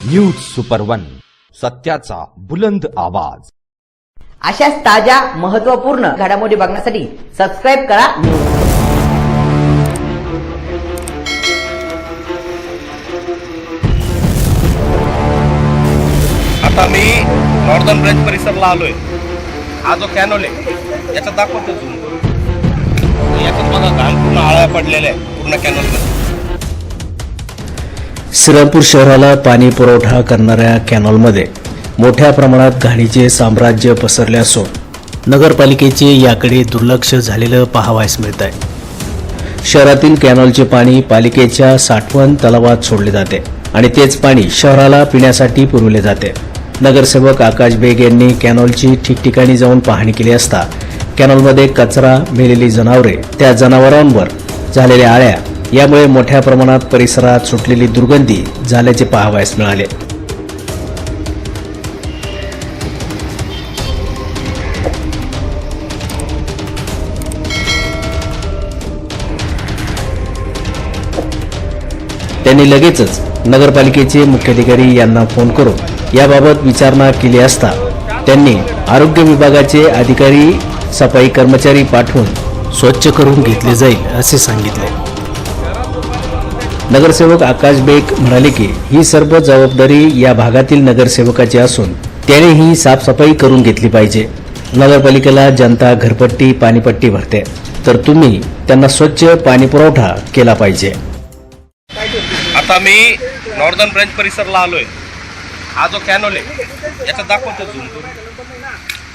News super one, सत्याचा बुलंद आवाज। अशाच ताज्या महत्त्वपूर्ण घडामोडी बघण्यासाठी सबस्क्राइब करा। आता मी नॉर्दर्न ब्रँच परिसरला आलोय। हा जो कॅनोल आहे याचा दाखवतो तुम्ही। याच्यात बघा घाण पूर्ण आळ्या पडलेल्या आहे पूर्ण कॅनोलमध्ये। श्रीरामपूर शहराला पाणी पुरवठा करणाऱ्या कॅनॉलमध्ये मोठ्या प्रमाणात घाणीचे साम्राज्य पसरले असून नगरपालिकेचे याकडे दुर्लक्ष झालेलं पाहावयास मिळत आहे। शहरातील कॅनॉलचे पाणी पालिकेच्या साठवण तलावात सोडले जाते आणि तेच पाणी शहराला पिण्यासाठी पुरवले जाते। नगरसेवक आकाश बेग यांनी कॅनॉलची ठिकठिकाणी जाऊन पाहणी केली असता कॅनॉलमध्ये कचरा, मेलेली जनावरे, त्या जनावरांवर झालेल्या आळ्या यामुळे मोठ्या प्रमाणात परिसरात सुटलेली दुर्गंधी झाल्याचे पाहावयास मिळाले। त्यांनी लगेचच नगरपालिकेचे मुख्याधिकारी यांना फोन करून याबाबत विचारणा केली असता त्यांनी आरोग्य विभागाचे अधिकारी, सफाई कर्मचारी पाठवून स्वच्छ करून घेतले जाईल असे सांगितले। नगरसेवक आकाश बेग म्हणाले की ही सर्व जबाबदारी या भागातील नगरसेवकाची असून त्याने ही साफसफाई करून घेतली पाहिजे। नगरपालिकेला जनता घरपट्टी, पाणीपट्टी भरते, तर तुम्ही त्यांना स्वच्छ पाणी पुरवठा केला पाहिजे। आता मी नॉर्दर्न ब्रँच परिसरला आलोय। हा जो कॅनोल आहे याचा दाखवतो तुम्ही।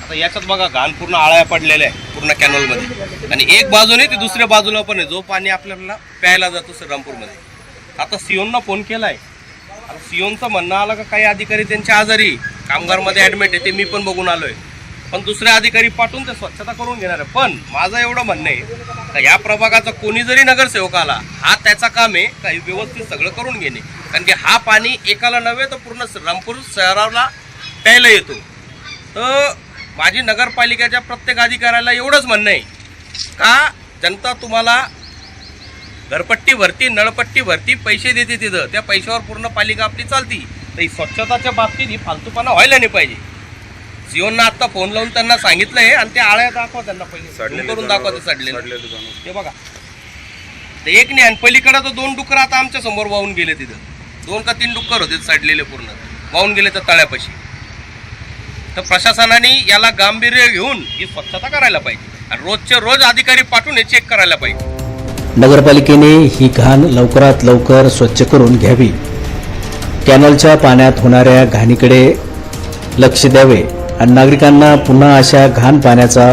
आता याच्यात बघा घाण पूर्ण आळ्या पडलेल्या आहे पूर्ण कॅनोलमध्ये आणि एक बाजूने ते दुसऱ्या बाजूला पण आहे जो पाणी आपल्याला प्यायला जातो श्रीरामपूरमध्ये। आता सीओना फोन केलाय। आता सीओनचं म्हणणं आलं का काही अधिकारी त्यांच्या आजारी कामगारमध्ये ॲडमिट आहे, ते मी पण बघून आलोय, पण दुसरे अधिकारी पाठवून ते स्वच्छता करून घेणार आहे। पण माझं एवढं म्हणणं आहे का या प्रभागाचा कोणी जरी नगरसेवक आला, हा त्याचा काम आहे काही व्यवस्थित सगळं करून घेणे, कारण की हा पाणी एकाला नव्हे तर पूर्ण श्रीरामपूर शहराला प्यायला येतो। तर माझी नगरपालिकेच्या प्रत्येक अधिकाऱ्याला एवढंच म्हणणं आहे का जनता तुम्हाला घरपट्टी भरती, नळपट्टी भरती, पैसे देते तिथं, त्या पैशावर पूर्ण पालिका आपली चालती, तर ही स्वच्छताच्या बाबतीत ही फालतूपणा व्हायला नाही पाहिजे। सीओना आता फोन लावून त्यांना सांगितलंय आणि ते आळ्या दाखवा त्यांना, पहिले करून दाखवा ते सडलेले ते बघा। ते एक नाही आणि पलीकडे तर 2 डुकर आता आमच्या समोर वाहून गेले, तिथं 2 का 3 डुकर होते सडलेले, पूर्ण वाहून गेले त्या तळ्यापाशी। तर प्रशासनाने याला गांभीर्य घेऊन ही स्वच्छता करायला पाहिजे आणि रोजचे रोज अधिकारी पाठवून हे चेक करायला पाहिजे। नगरपालिकेने ही घाण लवकरात लवकर स्वच्छ करून घ्यावी, कॅनलच्या पाण्यात होणाऱ्या घाणीकडे लक्ष द्यावे आणि नागरिकांना पुन्हा अशा घाण पाण्याचा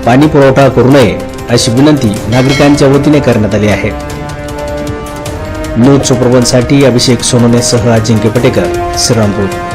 पाणी पुरवठा करू नये अशी विनंती नागरिकांच्या वतीने करण्यात आली आहे। न्यूज सुपर वनसाठी अभिषेक सोनोनेसह अजिंक्य पटेकर, श्रीरामपूर।